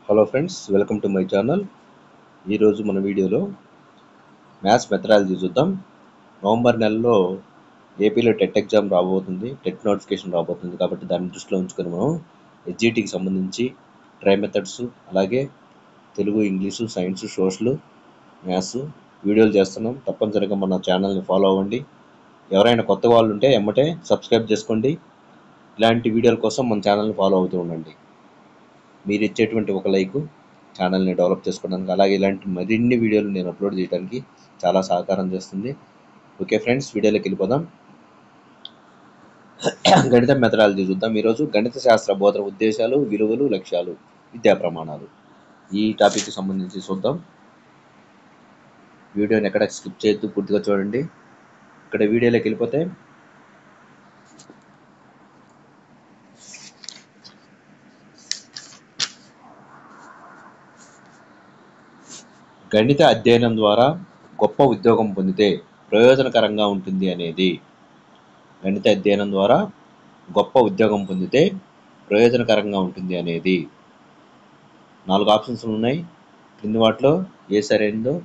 Hello friends, welcome to my channel. ఈరోజు మన వీడియోలో మ్యాథ్స్ మెథడాలజీ చూద్దాం. నవంబర్ నెలలో ఏపీలో టెట్ ఎగ్జామ్ రాబోతుంది, టెట్ నోటిఫికేషన్ రాబోతుంది. కాబట్టి దాన్ని దృష్టిలో ఉంచుకొని మనం హెచ్జిటికి సంబంధించి ట్రై మెథడ్స్, అలాగే Telugu, English, science, social, maths వీడియోలు చేస్తున్నాం. తప్పనిసరిగా మన ఛానల్ని ఫాలో అవ్వండి. ఎవరైనా కొత్త వాళ్ళు ఉంటే ఎమ్మటే సబ్స్క్రైబ్ చేసుకోండి. ఇలాంటి వీడియోల కోసం మన ఛానల్ని ఫాలో అవుతూ ఉండండి. మీరు ఇచ్చేటువంటి ఒక లైక్ ఛానల్ని డెవలప్ చేసుకోవడానికి, అలాగే ఇలాంటి మరిన్ని వీడియోలు నేను అప్లోడ్ చేయడానికి చాలా సహకారం చేస్తుంది. ఓకే ఫ్రెండ్స్, వీడియోలోకి వెళ్ళిపోదాం. గణిత మెథడాలజీ చూద్దాం. ఈరోజు గణిత శాస్త్ర బోధన ఉద్దేశాలు, విలువలు, లక్ష్యాలు, విద్యా ప్రమాణాలు, ఈ టాపిక్కి సంబంధించి చూద్దాం. వీడియోని ఎక్కడ స్కిప్ చేయొద్దు, పూర్తిగా చూడండి. ఇక్కడ వీడియోలోకి వెళ్ళిపోతే గణిత అధ్యయనం ద్వారా గొప్ప ఉద్యోగం పొందితే ప్రయోజనకరంగా ఉంటుంది అనేది. గణిత అధ్యయనం ద్వారా గొప్ప ఉద్యోగం పొందితే ప్రయోజనకరంగా ఉంటుంది అనేది 4 ఆప్షన్స్ ఉన్నాయి. క్రింది వాటిలో ఏ సరైనదో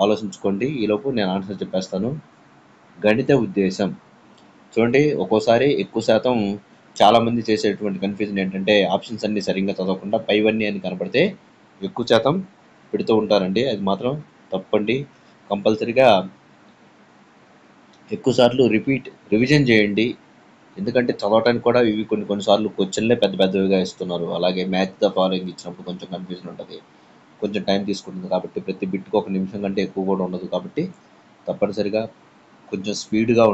ఆలోచించుకోండి. ఈలోపు నేను ఆన్సర్ చెప్పేస్తాను. గణిత ఉద్దేశం చూడండి. ఒక్కోసారి ఎక్కువ శాతం చాలామంది చేసేటువంటి కన్ఫ్యూజన్ ఏంటంటే, ఆప్షన్స్ అన్నీ సరిగ్గా చదవకుండా పైవన్నీ అని కనపడితే ఎక్కువ శాతం పెడుతూ ఉంటారండి. అది మాత్రం తప్పండి. కంపల్సరీగా ఎక్కువసార్లు రివిజన్ చేయండి. ఎందుకంటే చదవటానికి కూడా ఇవి కొన్నిసార్లు క్వశ్చన్లే పెద్దవిగా ఇస్తున్నారు. అలాగే మ్యాచ్ ద ఫాలోయింగ్ ఇచ్చినప్పుడు కొంచెం కన్ఫ్యూజన్ ఉంటుంది, కొంచెం టైం తీసుకుంటుంది. కాబట్టి ప్రతి బిట్కి 1 నిమిషం కంటే ఎక్కువ కూడా ఉండదు. కాబట్టి తప్పనిసరిగా కొంచెం స్పీడ్గా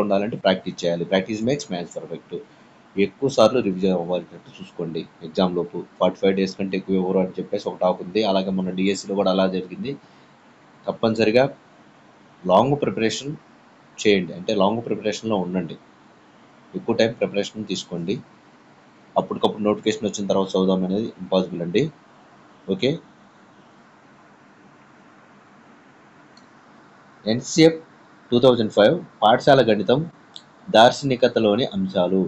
ఉండాలంటే ప్రాక్టీస్ చేయాలి. Practice makes maths perfect. ఎక్కువ సార్లు రివిజన్ అవ్వాలంటే చూసుకోండి. ఎగ్జామ్ లోపు 45 డేస్ కంటే ఎక్కువ ఎవరు అని చెప్పేసి ఒక టాక్ ఉంది. అలాగే మన డిఎస్సిలో కూడా అలా జరిగింది. తప్పనిసరిగా లాంగ్ ప్రిపరేషన్ చేయండి, అంటే లాంగ్ ప్రిపరేషన్లో ఉండండి. ఎక్కువ టైం ప్రిపరేషన్ తీసుకోండి. అప్పటికప్పుడు నోటిఫికేషన్ వచ్చిన తర్వాత చదువుదాం అనేది ఇంపాసిబుల్ అండి. ఓకే, ఎన్సిఎఫ్ 2005 పాఠశాల గణితం దార్శనికతలోని అంశాలు.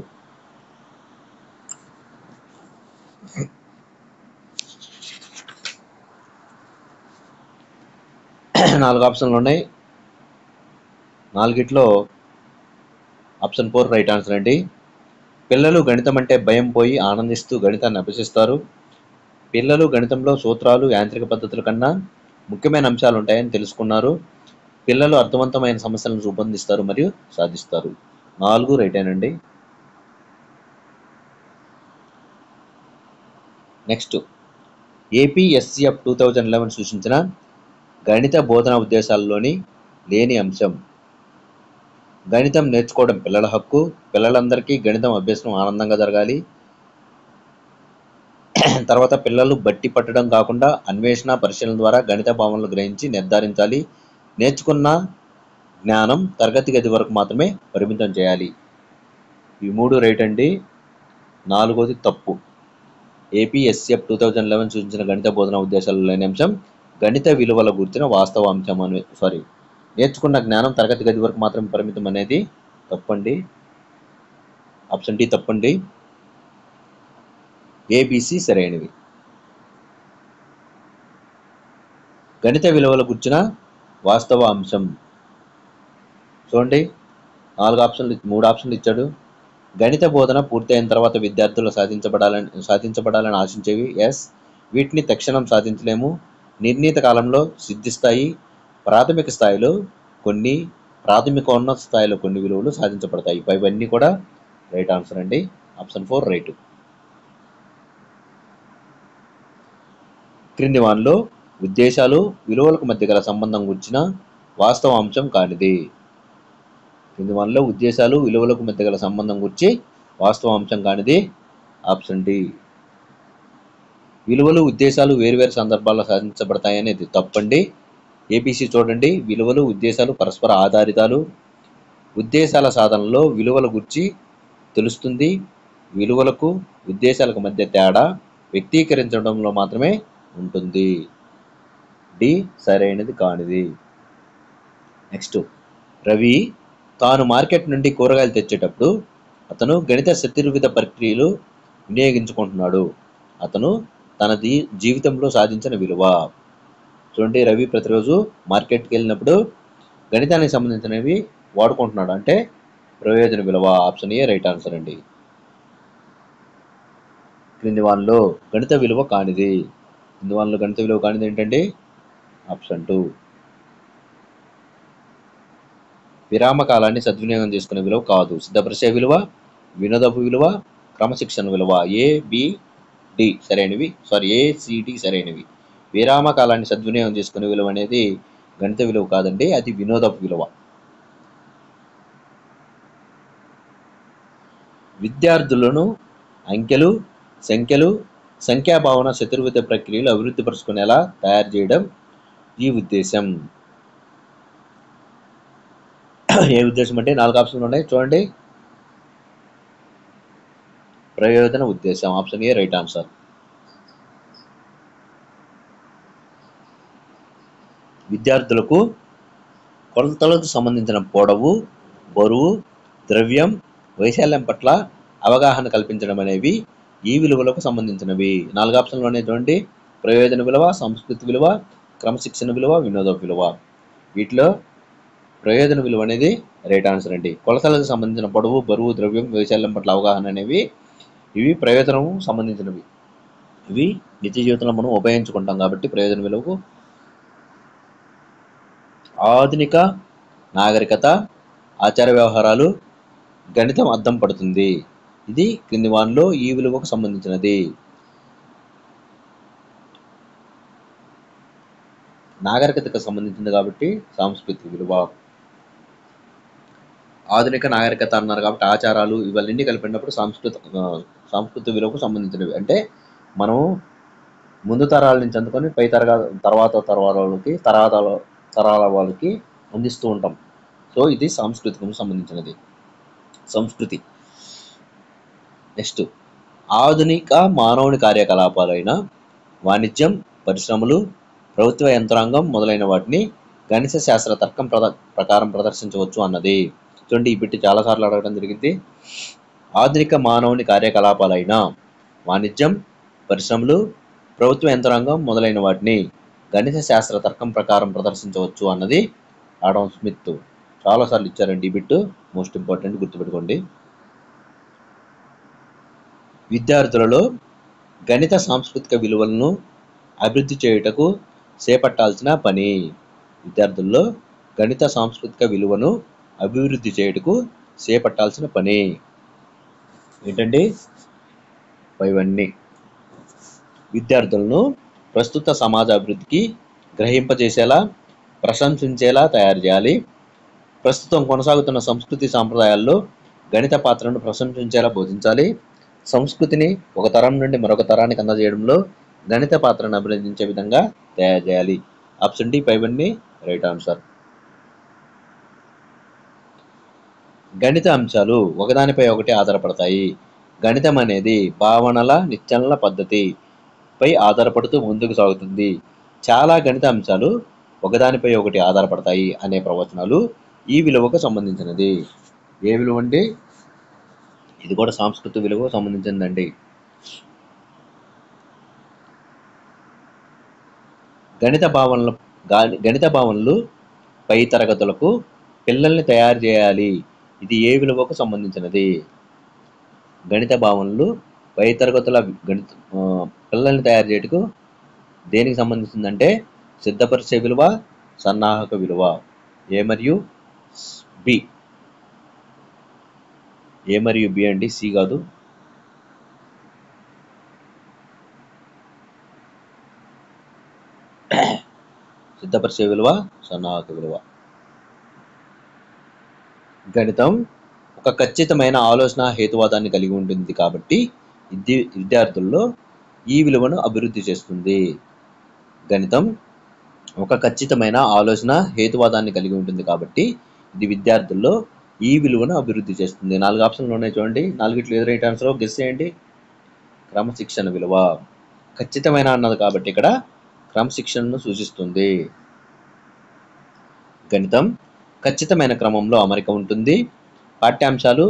నాలుగు ఆప్షన్లు ఉన్నాయి. 4గిట్లో ఆప్షన్ 4 రైట్ ఆన్సర్ అండి. పిల్లలు గణితం అంటే భయం పోయి ఆనందిస్తూ గణితాన్ని అభ్యసిస్తారు. పిల్లలు గణితంలో సూత్రాలు, యాంత్రిక పద్ధతుల కన్నా ముఖ్యమైన అంశాలు ఉంటాయని తెలుసుకున్నారు. పిల్లలు అర్థవంతమైన సమస్యలను రూపొందిస్తారు మరియు సాధిస్తారు. 4 రైటేనండి. నెక్స్ట్, ఏపీఎస్సిఎఫ్ 2011 సూచించిన గణిత బోధన ఉద్దేశాలలోని లేని అంశం. గణితం నేర్చుకోవడం పిల్లల హక్కు. పిల్లలందరికీ గణితం అభ్యసనం ఆనందంగా జరగాలి. తర్వాత పిల్లలు బట్టి పట్టడం కాకుండా అన్వేషణ, పరిశీలన ద్వారా గణిత భావనలు గ్రహించి నిర్ధారించాలి. నేర్చుకున్న జ్ఞానం తరగతి గది వరకు మాత్రమే పరిమితం చేయాలి. ఈ 3 రైట్ అండి. 4వది తప్పు. ఏపీఎస్సిఎఫ్ 2011 సూచించిన గణిత బోధన ఉద్దేశాలు లేని అంశం గణిత విలువల గురించిన వాస్తవ అంశం నేర్చుకున్న జ్ఞానం తరగతి గది వరకు మాత్రమే పరిమితం అనేది తప్పండి. ఆప్షన్ డి తప్పండి. ఏబిసి సరైనవి. గణిత విలువల గురించిన వాస్తవ అంశం చూడండి. 3 ఆప్షన్లు ఇచ్చాడు. గణిత బోధన పూర్తయిన తర్వాత విద్యార్థులు సాధించబడాలని ఆశించేవి. ఎస్, వీటిని తక్షణం సాధించలేము. నిర్ణీత కాలంలో సిద్ధిస్తాయి. ప్రాథమిక స్థాయిలో కొన్ని, ప్రాథమికోన్నత స్థాయిలో కొన్ని విలువలు సాధించబడతాయి. ఇవన్నీ కూడా రైట్ ఆన్సర్ అండి. Option 4 right. క్రింది వానిలో ఉద్దేశాలు, విలువలకు మధ్య గల సంబంధం గురించిన వాస్తవ అంశం కానిది. క్రింది వానిలో ఉద్దేశాలు, విలువలకు మధ్య గల సంబంధం గురించి వాస్తవ అంశం కానిది ఆప్షన్ డి. విలువలు, ఉద్దేశాలు వేరువేరు సందర్భాల్లో సాధించబడతాయి అనేది తప్పండి. ఏబిసి చూడండి. విలువలు, ఉద్దేశాలు పరస్పర ఆధారితాలు. ఉద్దేశాల సాధనలో విలువల గురించి తెలుస్తుంది. విలువలకు, ఉద్దేశాలకు మధ్య తేడా వ్యక్తీకరించడంలో మాత్రమే ఉంటుంది. డి సరైనది కానిది. నెక్స్ట్, రవి తాను మార్కెట్ నుండి కూరగాయలు తెచ్చేటప్పుడు అతను గణిత చతుర్విధ ప్రక్రియలు వినియోగించుకుంటున్నాడు. అతను తన జీవితంలో సాధించిన విలువ. చూడండి, రవి ప్రతిరోజు మార్కెట్కి వెళ్ళినప్పుడు గణితానికి సంబంధించినవి వాడుకుంటున్నాడు, అంటే ప్రయోజన విలువ. ఆప్షన్ ఏ రైట్ ఆన్సర్ అండి. క్రింది వానిలో గణిత విలువ కానిది. క్రింది వానిలో గణిత విలువ కానిది ఏంటండి? ఆప్షన్ 2 విరామ కాలాన్ని సద్వినియోగం చేసుకునే విలువ కాదు. సిద్ధపరిచే విలువ, వినోదపు విలువ, క్రమశిక్షణ విలువ. ABD సరైనవి, ACD సరైనవి. విరామ కాలాన్ని సద్వినియోగం చేసుకునే విలువ అనేది గణిత విలువ కాదండి, అది వినోదపు విలువ. విద్యార్థులను అంకెలు, సంఖ్యలు, సంఖ్యాభావన చతుర్విధ ప్రక్రియలు అభివృద్ధి పరుచుకునేలా తయారు చేయడం ఈ ఉద్దేశం. ఏ ఉద్దేశం అంటే 4 ఆప్షన్లు ఉన్నాయి చూడండి. ప్రయోజన ఉద్దేశం. Option A right answer. విద్యార్థులకు కొలతలకు సంబంధించిన పొడవు, బరువు, ద్రవ్యం, వైశాల్యం పట్ల అవగాహన కల్పించడం అనేవి ఈ విలువలకు సంబంధించినవి. 4 ఆప్షన్లోనే చూడండి. ప్రయోజన విలువ, సంస్కృతి విలువ, క్రమశిక్షణ విలువ, వినోద విలువ. వీటిలో ప్రయోజన విలువ అనేది రైట్ ఆన్సర్ అండి. కొలతలకు సంబంధించిన పొడవు, బరువు, ద్రవ్యం, వైశాల్యం పట్ల అవగాహన అనేవి ఇవి ప్రయోజనము సంబంధించినవి. ఇవి నిత్య జీవితంలో మనం ఉపయోగించుకుంటాం కాబట్టి ప్రయోజన విలువకు. ఆధునిక నాగరికత, ఆచార వ్యవహారాలు, గణితం అద్దం పడుతుంది. ఇది క్రింది వానిలో ఈ విలువకు సంబంధించినది. నాగరికతకు సంబంధించింది కాబట్టి సాంస్కృతిక విలువ. ఆధునిక నాగరికత అన్నారు కాబట్టి ఆచారాలు ఇవన్నీ కలిపినప్పుడు సాంస్కృతిక విలువకు సంబంధించినవి. అంటే మనం ముందు తరాల నుంచి అందుకొని పై తర్వాత తరాల వాళ్ళకి అందిస్తూ ఉంటాం. సో ఇది సాంస్కృతికం సంబంధించినది. సంస్కృతి. నెక్స్ట్, ఆధునిక మానవుని కార్యకలాపాలైన వాణిజ్యం, పరిశ్రమలు, ప్రభుత్వ యంత్రాంగం మొదలైన వాటిని గణిత శాస్త్ర తర్కం ప్రకారం ప్రదర్శించవచ్చు అన్నది. చూడండి, ఈ బిట్టి చాలాసార్లు అడగడం జరిగింది. ఆధునిక మానవుని కార్యకలాపాలైన వాణిజ్యం, పరిశ్రమలు, ప్రభుత్వ యంత్రాంగం మొదలైన వాటిని గణిత శాస్త్ర తర్కం ప్రకారం ప్రదర్శించవచ్చు అన్నది ఆడమ్ స్మిత్. చాలాసార్లు ఇచ్చారండి ఈ బిట్టు, మోస్ట్ ఇంపార్టెంట్, గుర్తుపెట్టుకోండి. విద్యార్థులలో గణిత సాంస్కృతిక విలువలను అభివృద్ధి చేయుటకు చేపట్టాల్సిన పని. విద్యార్థుల్లో గణిత సాంస్కృతిక విలువను అభివృద్ధి చేయుటకు చేపట్టాల్సిన పని ఏంటండి? ఇవన్నీ విద్యార్థులను ప్రస్తుత సమాజ అభివృద్ధికి గ్రహింపజేసేలా, ప్రశంసించేలా తయారు చేయాలి. ప్రస్తుతం కొనసాగుతున్న సంస్కృతి సాంప్రదాయాల్లో గణిత పాత్రను ప్రశంసించేలా బోధించాలి. సంస్కృతిని ఒక తరం నుండి మరొక తరానికి అందజేయడంలో గణిత పాత్రను అభినందించే విధంగా తయారు చేయాలి. ఆప్షన్ డి పైవన్నీ రైట్ ఆన్సర్. గణిత అంశాలు ఒకదానిపై ఒకటి ఆధారపడతాయి. గణితం అనేది భావనల నిశ్చలన పద్ధతిపై ఆధారపడుతూ ముందుకు సాగుతుంది. చాలా గణిత అంశాలు ఒకదానిపై ఒకటి ఆధారపడతాయి అనే ప్రవచనాలు ఈ విలువకు సంబంధించినది. ఏ విలువ అండి? ఇది కూడా సాంస్కృతిక విలువకు సంబంధించిందండి. గణిత భావనలు పై తరగతులకు పిల్లల్ని తయారు చేయాలి. ఇది ఏ విలువకు సంబంధించినది? గణిత భావనలు పై తరగతుల పిల్లల్ని తయారు చేయటకు దేనికి సంబంధించిందంటే సిద్ధపరిచే విలువ, సన్నాహక విలువ. ఏ మరియు బి అండి, సి కాదు. సిద్ధపరిచే విలువ, సన్నాహక విలువ. గణితం ఒక ఖచ్చితమైన ఆలోచన హేతువాదాన్ని కలిగి ఉంటుంది కాబట్టి విద్యార్థుల్లో ఈ విలువను అభివృద్ధి చేస్తుంది. గణితం ఒక ఖచ్చితమైన ఆలోచన హేతువాదాన్ని కలిగి ఉంటుంది కాబట్టి ఇది విద్యార్థుల్లో ఈ విలువను అభివృద్ధి చేస్తుంది. 4 ఆప్షన్లు ఉన్నాయి చూడండి. 4గిట్లో ఏది రైట్ ఆన్సర్ గెస్ చేయండి. క్రమశిక్షణ విలువ. ఖచ్చితమైన అన్నది కాబట్టి ఇక్కడ క్రమశిక్షణను సూచిస్తుంది. గణితం ఖచ్చితమైన క్రమంలో అమరిక ఉంటుంది. పాఠ్యాంశాలు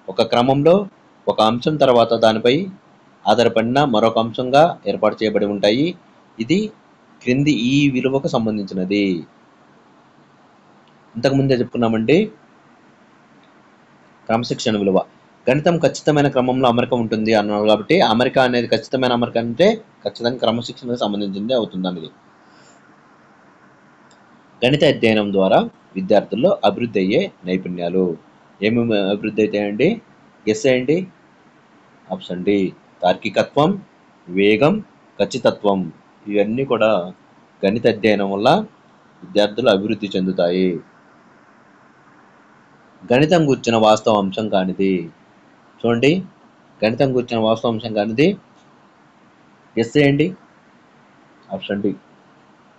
ఒక క్రమంలో ఒక అంశం తర్వాత దానిపై ఆధారపడిన మరొక అంశంగా ఏర్పాటు చేయబడి ఉంటాయి. ఇది క్రింది ఈ విలువకు సంబంధించినది. ఇంతకుముందే చెప్పుకున్నామండి, క్రమశిక్షణ విలువ. గణితం ఖచ్చితమైన క్రమంలో అమరిక ఉంటుంది అన్నారు కాబట్టి అమరిక అనేది ఖచ్చితమైన అమరిక అంటే ఖచ్చితంగా క్రమశిక్షణకు సంబంధించింది అవుతుంది అనేది. గణిత అధ్యయనం ద్వారా విద్యార్థుల్లో అభివృద్ధి అయ్యే నైపుణ్యాలు ఏమేమి అభివృద్ధి అవుతాయండి? గెస్ చేయండి. Option D. తార్కికత్వం, వేగం, ఖచ్చితత్వం. ఇవన్నీ కూడా గణిత అధ్యయనం వల్ల విద్యార్థులు అభివృద్ధి చెందుతాయి. గణితం గుర్చిన వాస్తవ అంశం కానిది. చూడండి, గణితం గుర్చిన వాస్తవ అంశం కానిది గెస్ చేయండి. Option D.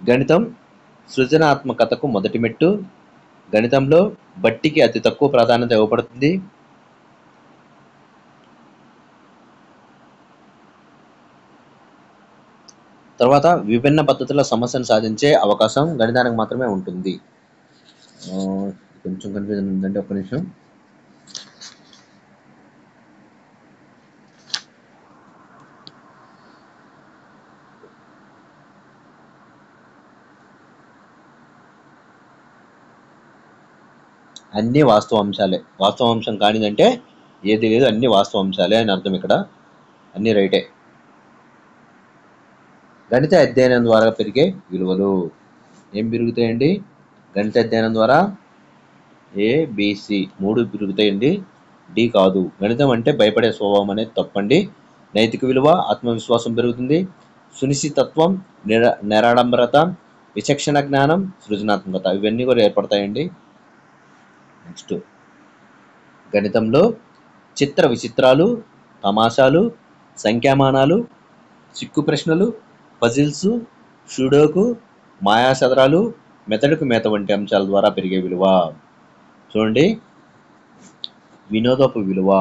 గణితం సృజనాత్మకతకు మొదటి మెట్టు. గణితంలో బట్టికి అతి తక్కువ ప్రాధాన్యత ఇవ్వబడుతుంది. తర్వాత విభిన్న పద్ధతుల్లో సమస్యను సాధించే అవకాశం గణితానికి మాత్రమే ఉంటుంది. కొంచెం కన్ఫ్యూజన్ ఉందండి, ఒక్క నిమిషం. అన్ని వాస్తవ అంశాలే. వాస్తవ అంశం కానిదంటే ఏది లేదు, అన్ని వాస్తవ అంశాలే అని అర్థం. ఇక్కడ అన్ని రైటే. గణిత అధ్యయనం ద్వారా పెరిగే విలువలు ఏం పెరుగుతాయండి? గణిత అధ్యయనం ద్వారా ABC 3 పెరుగుతాయండి. డి కాదు. గణితం అంటే భయపడే స్వభావం అనేది తప్పండి. నైతిక విలువ, ఆత్మవిశ్వాసం పెరుగుతుంది. సునిశ్చితత్వం, నిరాడంబరత, విచక్షణ జ్ఞానం, సృజనాత్మకత ఇవన్నీ కూడా ఏర్పడతాయండి. నెక్స్ట్, గణితంలో చిత్ర విచిత్రాలు, తమాషాలు, సంఖ్యామానాలు, చిక్కు ప్రశ్నలు, పజిల్స్, షూడోకు, మాయాశదరాలు, మెతడుకు మేత వంటి అంశాల ద్వారా పెరిగే విలువ. చూడండి, వినోదపు విలువ.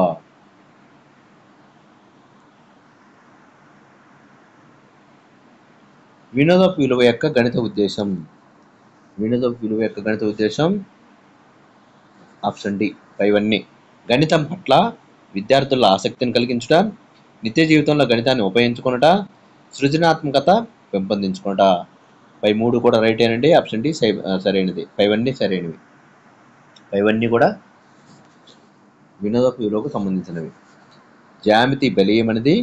వినోదపు విలువ యొక్క గణిత ఉద్దేశం. వినోదపు విలువ యొక్క గణిత ఉద్దేశం ఆప్షన్ డి. పైవన్నీ గణితం పట్ల విద్యార్థుల ఆసక్తిని కలిగించుట, నిత్య జీవితంలో గణితాన్ని ఉపయోగించుకున్నట, సృజనాత్మకత పెంపొందించుకున్నట. పై 3 కూడా రైటేనండి. ఆప్షన్ డి సరైనది. పైవన్నీ సరైనవి. పైవన్నీ కూడా వినోదపు విలువకు సంబంధించినవి. జ్యామితి బలీయమనేది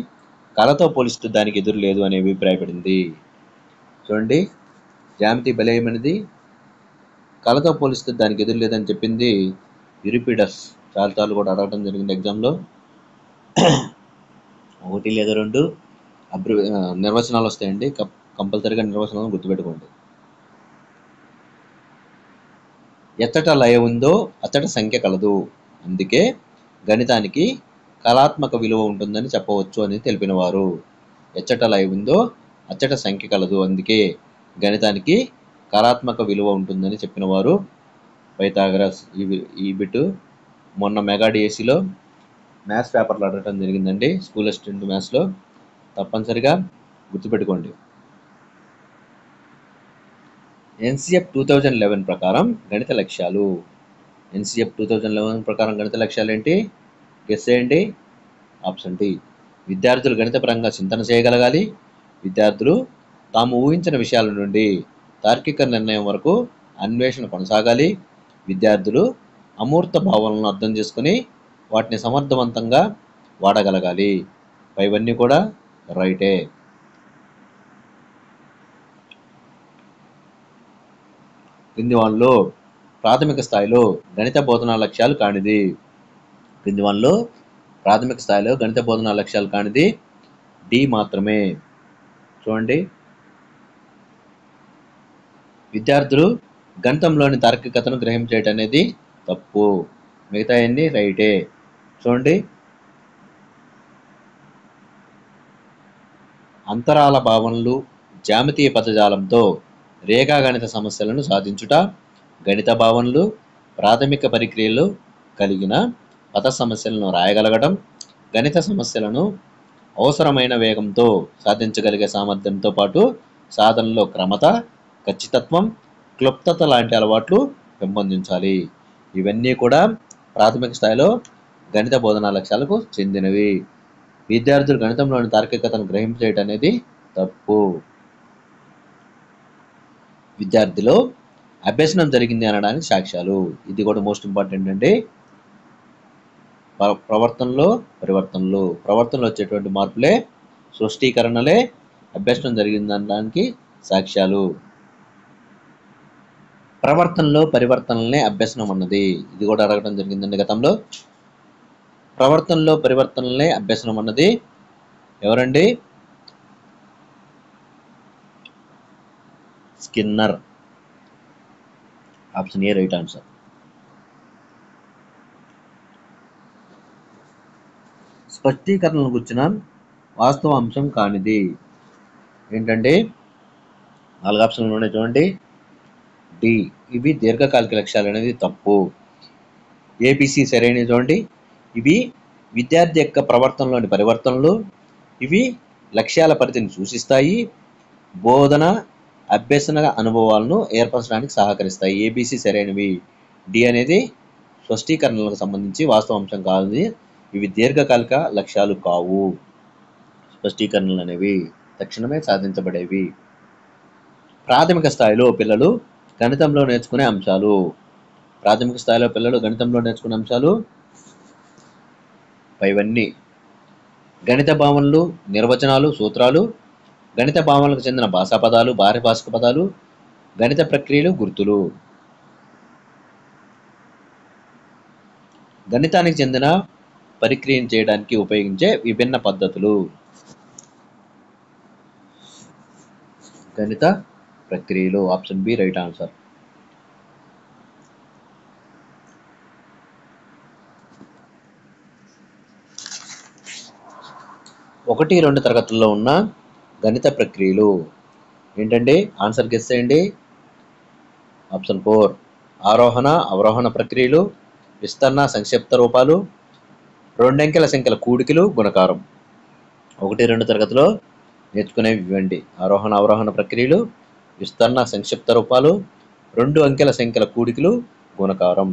కళతో పోలిస్తూ దానికి ఎదురు లేదు అనే అభిప్రాయపడింది. చూడండి, జ్యామితి బలీయమనేది కళతో పోలిస్తూ దానికి ఎదురు లేదని చెప్పింది యూరిపిడస్. చాలాసార్లు కూడా అడగడం జరిగింది ఎగ్జామ్లో. 1 లేదా 2 నిర్వచనాలు వస్తాయండి. కంపల్సరీగా నిర్వచనాలను గుర్తుపెట్టుకోండి. ఎచ్చట లయ ఉందో అచ్చట సంఖ్య కలదు, అందుకే గణితానికి కళాత్మక విలువ ఉంటుందని చెప్పవచ్చు అని తెలిపినవారు. ఎచ్చట లయ ఉందో అచ్చట సంఖ్య కలదు, అందుకే గణితానికి కళాత్మక విలువ ఉంటుందని చెప్పినవారు పైథాగరస్. ఈ బిట్ మొన్న మెగా డిఎస్సిలో మ్యాథ్స్ పేపర్లో అడగడం జరిగిందండి. స్కూల్ అసిస్టెంట్ మ్యాథ్స్లో. తప్పనిసరిగా గుర్తుపెట్టుకోండి. NCF 2011 ప్రకారం గణిత లక్ష్యాలు. NCF 2011 ప్రకారం గణిత లక్ష్యాలు ఏంటి? గెస్ చేయండి. Option D. విద్యార్థులు గణితపరంగా చింతన చేయగలగాలి. విద్యార్థులు తాము ఊహించిన విషయాల నుండి తార్కిక నిర్ణయం వరకు అన్వేషణ కొనసాగాలి. విద్యార్థులు అమూర్త భావనలను అర్థం చేసుకుని వాటిని సమర్థవంతంగా వాడగలగాలి. పైవన్నీ కూడా రైటే. క్రింది వానిలో ప్రాథమిక స్థాయిలో గణిత బోధనా లక్ష్యాలు కానిది. క్రింది వానిలో ప్రాథమిక స్థాయిలో గణిత బోధనా లక్ష్యాలు కానిది డి మాత్రమే. చూడండి, విద్యార్థులు గణితంలోని తార్కికతను గ్రహించేయటం అనేది తప్పు. మిగతా అన్ని రైటే. చూడండి, అంతరాల భావనలు, జ్యామితీయ పదజాలంతో రేఖాగణిత సమస్యలను సాధించుట, గణిత భావనలు, ప్రాథమిక పరిక్రియలు కలిగిన పద సమస్యలను రాయగలగడం, గణిత సమస్యలను అవసరమైన వేగంతో సాధించగలిగే సామర్థ్యంతో పాటు సాధనలో క్రమత, ఖచ్చితత్వం, క్లుప్తత లాంటి అలవాట్లు పెంపొందించాలి. ఇవన్నీ కూడా ప్రాథమిక స్థాయిలో గణిత బోధనా లక్ష్యాలకు చెందినవి. విద్యార్థులు గణితంలోని తార్కికతను గ్రహించేయటం అనేది తప్పు. విద్యార్థిలో అభ్యసనం జరిగింది అనడానికి సాక్ష్యాలు. ఇది కూడా మోస్ట్ ఇంపార్టెంట్ అండి. ప్రవర్తనలో వచ్చేటువంటి మార్పులే, సృష్టీకరణలే అభ్యసనం జరిగిందనడానికి సాక్ష్యాలు. ప్రవర్తనలో పరివర్తనలనే అభ్యసనం అన్నది. ఇది కూడా అడగడం జరిగిందండి గతంలో. ప్రవర్తనలో పరివర్తనలనే అభ్యసనం అన్నది ఎవరండి? Skinner. Option A right answer. స్పష్టీకరణను గుర్చిన వాస్తవ అంశం కానిది ఏంటంటే 4 ఆప్షన్లు ఉన్నాయి చూడండి. డి, ఇవి దీర్ఘకాలిక లక్ష్యాలు అనేది తప్పు. ఏబిసి సరైనది చూడండి. ఇవి విద్యార్థి యొక్క ప్రవర్తనలోని పరివర్తనలు, ఇవి లక్ష్యాల పరిధిని సూచిస్తాయి, బోధన అభ్యసన అనుభవాలను ఏర్పరచడానికి సహకరిస్తాయి. ఏబిసి సరైనవి. డి అనేది స్పష్టీకరణలకు సంబంధించి వాస్తవ అంశం కాదు. ఇవి దీర్ఘకాలిక లక్ష్యాలు కావు. స్పష్టీకరణలు అనేవి తక్షణమే సాధించబడేవి. ప్రాథమిక స్థాయిలో పిల్లలు గణితంలో నేర్చుకునే అంశాలు. ప్రాథమిక స్థాయిలో పిల్లలు గణితంలో నేర్చుకునే అంశాలు పైవన్నీ: గణిత భావనలు, నిర్వచనాలు, సూత్రాలు, గణిత భావనలకు చెందిన భాషా పదాలు, భాషిక పదాలు, గణిత ప్రక్రియలు, గుర్తులు. గణితానికి చెందిన పరిక్రియను చేయడానికి ఉపయోగించే విభిన్న పద్ధతులు. గణిత ప్రక్రియలు. Option B right answer. ఒకటి 2 తరగతుల్లో ఉన్న గణిత ప్రక్రియలు ఏంటంటే ఆన్సర్ గెస్ చేయండి. ఆప్షన్ 4 ఆరోహణ అవరోహణ ప్రక్రియలు, విస్తరణ సంక్షిప్త రూపాలు, 2 అంకెల సంఖ్యల కూడికలు, గుణకారం. 1, 2 తరగతిలో నేర్చుకునేవి ఇవ్వండి: ఆరోహణ అవరోహణ ప్రక్రియలు, విస్తరణ సంక్షిప్త రూపాలు, 2 అంకెల సంఖ్యల కూడికలు, గుణకారం.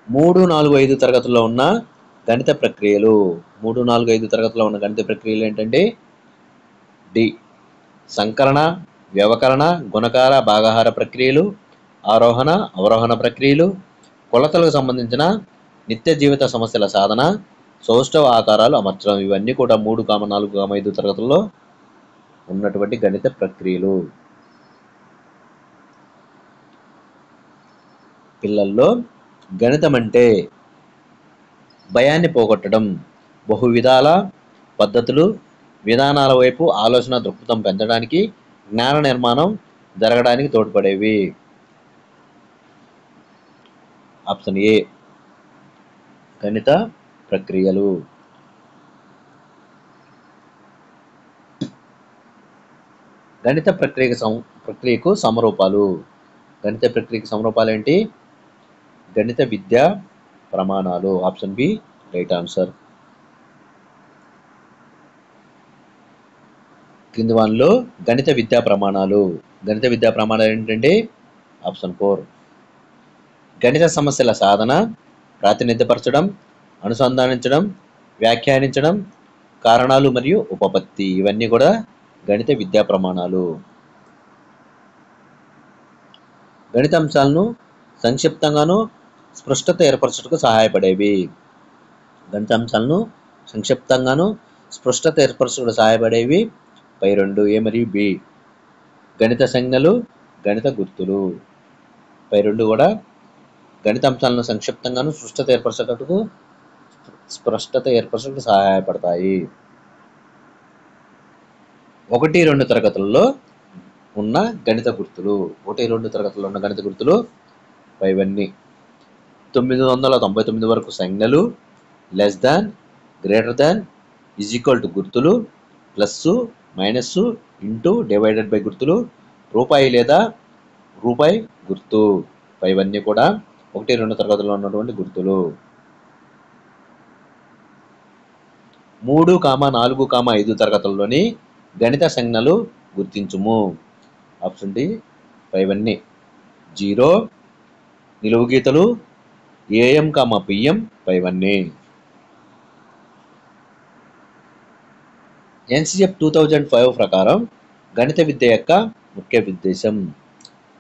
3, 4, 5 తరగతుల్లో ఉన్న గణిత ప్రక్రియలు. 3, 4, 5 తరగతిలో ఉన్న గణిత ప్రక్రియలు ఏంటంటే డి, సంకలన, వ్యవకలన, గుణకార, భాగాహార ప్రక్రియలు, ఆరోహణ అవరోహణ ప్రక్రియలు, కొలతలకు సంబంధించిన నిత్య జీవిత సమస్యల సాధన, సౌష్ఠవ ఆకారాలు అమర్చడం. ఇవన్నీ కూడా 3, 4, 5 తరగతుల్లో ఉన్నటువంటి గణిత ప్రక్రియలు. పిల్లల్లో గణితం అంటే భయాన్ని పోగొట్టడం, బహువిధాల పద్ధతులు, విధానాల వైపు ఆలోచన దృక్పథం పెంచడానికి, జ్ఞాన నిర్మాణం జరగడానికి తోడ్పడేవి. ఆప్షన్ ఏ గణిత ప్రక్రియలు. గణిత ప్రక్రియకు సమరూపాలు. గణిత ప్రక్రియకు సమరూపాలు ఏంటి? గణిత విద్యా ప్రమాణాలు. Option B right answer. క్రింది వానిలో గణిత విద్యా ప్రమాణాలు. గణిత విద్యా ప్రమాణాలు ఏంటంటే ఆప్షన్ 4 గణిత సమస్యల సాధన, ప్రాతినిధ్యపరచడం, అనుసంధానించడం, వ్యాఖ్యానించడం, కారణాలు మరియు ఉపపత్తి. ఇవన్నీ కూడా గణిత విద్యా ప్రమాణాలు. గణిత అంశాలను సంక్షిప్తంగాను స్పష్టత ఏర్పరచుటకు సహాయపడేవి. గణిత అంశాలను సంక్షిప్తంగాను స్పష్టత ఏర్పరచుటకు సహాయపడేవి పై 2 ఏ మరియు బి. గణిత సంజ్ఞలు, గణిత గుర్తులు. పై 2 కూడా గణిత అంశాలను సంక్షిప్తంగాను స్పష్టత ఏర్పరచుటకు సహాయపడతాయి. 1, 2 తరగతుల్లో ఉన్న గణిత గుర్తులు. 1, 2 తరగతుల్లో ఉన్న గణిత గుర్తులు పైవన్నీ: 999 వరకు సంజ్ఞలు, less than, greater than, is equal to గుర్తులు, plus, minus, into, divided by గుర్తులు, రూపాయి లేదా రూపాయి గుర్తు. పైవన్నీ కూడా 1, 2 తరగతుల్లో ఉన్నటువంటి గుర్తులు. 3, 4, 5 తరగతుల్లోని గణిత సంజ్ఞలు గుర్తించుము. ఆప్షన్ డి పైవన్నీ: 0, నిలువు గీతలు, ఏఎం, పిఎం. పైవన్నీ ఎన్సిఎఫ్ 2005 ప్రకారం గణిత విద్య యొక్క ముఖ్య ఉద్దేశం.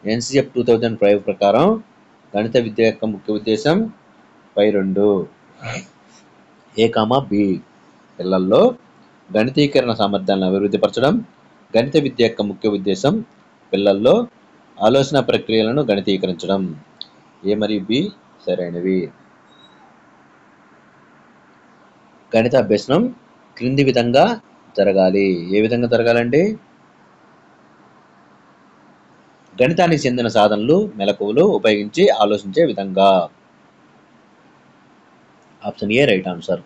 ఎన్సిఎఫ్ 2005 ప్రకారం గణిత విద్య యొక్క ముఖ్య ఉద్దేశం పై 2 ఏ కామా బి. పిల్లల్లో గణితీకరణ సామర్థ్యాలను అభివృద్ధిపరచడం. గణిత విద్య యొక్క ముఖ్య ఉద్దేశం పిల్లల్లో ఆలోచన ప్రక్రియలను గణితీకరించడం. ఏ మరియు బి సరైనవి. గణిత అభ్యసనం క్రింది విధంగా జరగాలి. ఏ విధంగా జరగాలండి? గణితానికి చెందిన సాధనలు, మెలకువలు ఉపయోగించి ఆలోచించే విధంగా. Option A right answer.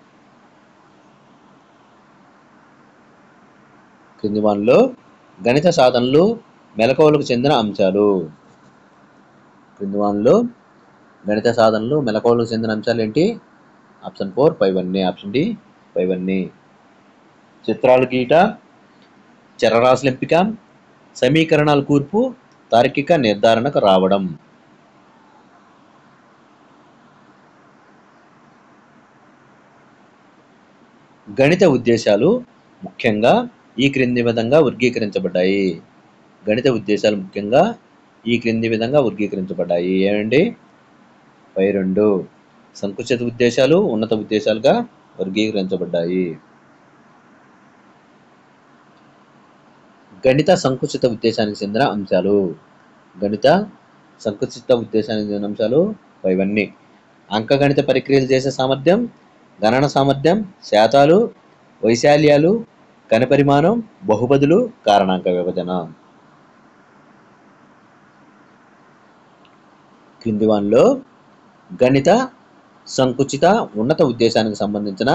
క్రింది వానిలో గణిత సాధనలు, మెలకువలకు చెందిన అంశాలు. క్రింది వానిలో గణిత సాధనలు, మెలకువలకు చెందిన అంశాలు ఏంటి? ఆప్షన్ 4 పైవన్నీ. ఆప్షన్ డి పైవన్నీ. చిత్రాలు గీట, చరరాశుల ఎంపిక, సమీకరణాల కూర్పు, తార్కిక నిర్ధారణకు రావడం. గణిత ఉద్దేశాలు ముఖ్యంగా ఈ క్రింది విధంగా వర్గీకరించబడ్డాయి. గణిత ఉద్దేశాలు ముఖ్యంగా ఈ క్రింది విధంగా వర్గీకరించబడ్డాయి. ఏమండి? పై 2 సంకుచిత ఉద్దేశాలు, ఉన్నత ఉద్దేశాలుగా వర్గీకరించబడ్డాయి. గణిత సంకుచిత ఉద్దేశానికి చెందిన అంశాలు. గణిత సంకుచిత ఉద్దేశానికి చెందిన అంశాలు పైవన్నీ. అంకగణిత ప్రక్రియలు చేసే సామర్థ్యం, గణన సామర్థ్యం, శాతాలు, వైశాల్యాలు, కణపరిమాణం, బహుపదులు, కారణాంక విభజన. క్రింది వానిలో గణిత సంకుచిత ఉన్నత ఉద్దేశానికి సంబంధించిన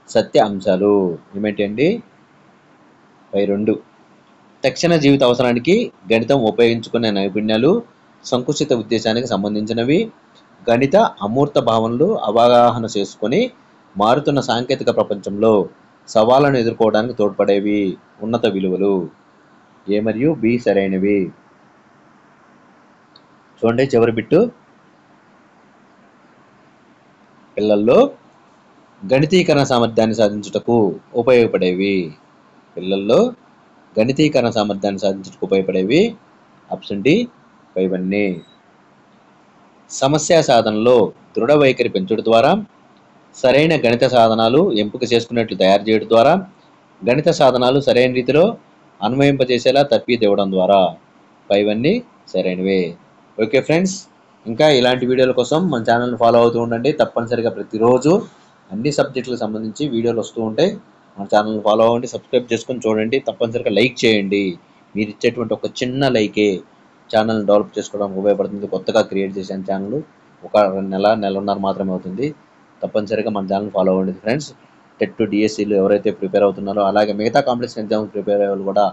సత్య అంశాలు ఏమిటి అండి? పై 2 తక్షణ జీవిత అవసరానికి గణితం ఉపయోగించుకునే నైపుణ్యాలు సంకుచిత ఉద్దేశానికి సంబంధించినవి. గణిత అమూర్త భావనలు అవగాహన చేసుకొని మారుతున్న సాంకేతిక ప్రపంచంలో సవాళ్లను ఎదుర్కోవడానికి తోడ్పడేవి ఉన్నత విలువలు. ఏ మరియు బి సరైనవి. చూడండి చివరి బిట్టు. పిల్లల్లో గణితీకరణ సామర్థ్యాన్ని సాధించుటకు ఉపయోగపడేవి. పిల్లల్లో గణితీకరణ సామర్థ్యాన్ని సాధించుటకు ఉపయోగపడేవి. ఆప్షన్ డి పైవన్నీ. సమస్య సాధనలో దృఢ వైఖరి పెంచడం ద్వారా, సరైన గణిత సాధనాలు ఎంపిక చేసుకున్నట్లు తయారు చేయడం ద్వారా, గణిత సాధనాలు సరైన రీతిలో అన్వయింపజేసేలా తర్ఫీదు ద్వారా. పైవన్నీ సరైనవే. ఓకే ఫ్రెండ్స్, ఇంకా ఇలాంటి వీడియోల కోసం మన ఛానల్ని ఫాలో అవుతూ ఉండండి. తప్పనిసరిగా ప్రతిరోజు అన్ని సబ్జెక్టులకు సంబంధించి వీడియోలు వస్తూ ఉంటాయి. మన ఛానల్ని ఫాలో అవ్వండి, సబ్స్క్రైబ్ చేసుకొని చూడండి. తప్పనిసరిగా లైక్ చేయండి. మీరు ఇచ్చేటువంటి ఒక చిన్న లైకే ఛానల్ని డెవలప్ చేసుకోవడానికి ఉపయోగపడుతుంది. కొత్తగా క్రియేట్ చేసిన ఛానల్ ఒక నెలన్నర మాత్రమే అవుతుంది. తప్పనిసరిగా మన ఛానల్ ఫాలో అవ్వండి ఫ్రెండ్స్. టెట్ టు డిఎస్సీలు ఎవరైతే ప్రిపేర్ అవుతున్నారో, అలాగే మిగతా కాంపిటీషన్ ఎగ్జామ్స్ ప్రిపేర్ అయ్యే వాళ్ళు కూడా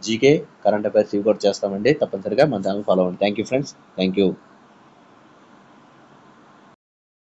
జీకే, కరెంట్ అఫైర్స్ ఇవి కూడా చేస్తామండి. తప్పనిసరిగా మన ఛానల్ ఫాలో అవ్వండి. Thank you friends. Thank you.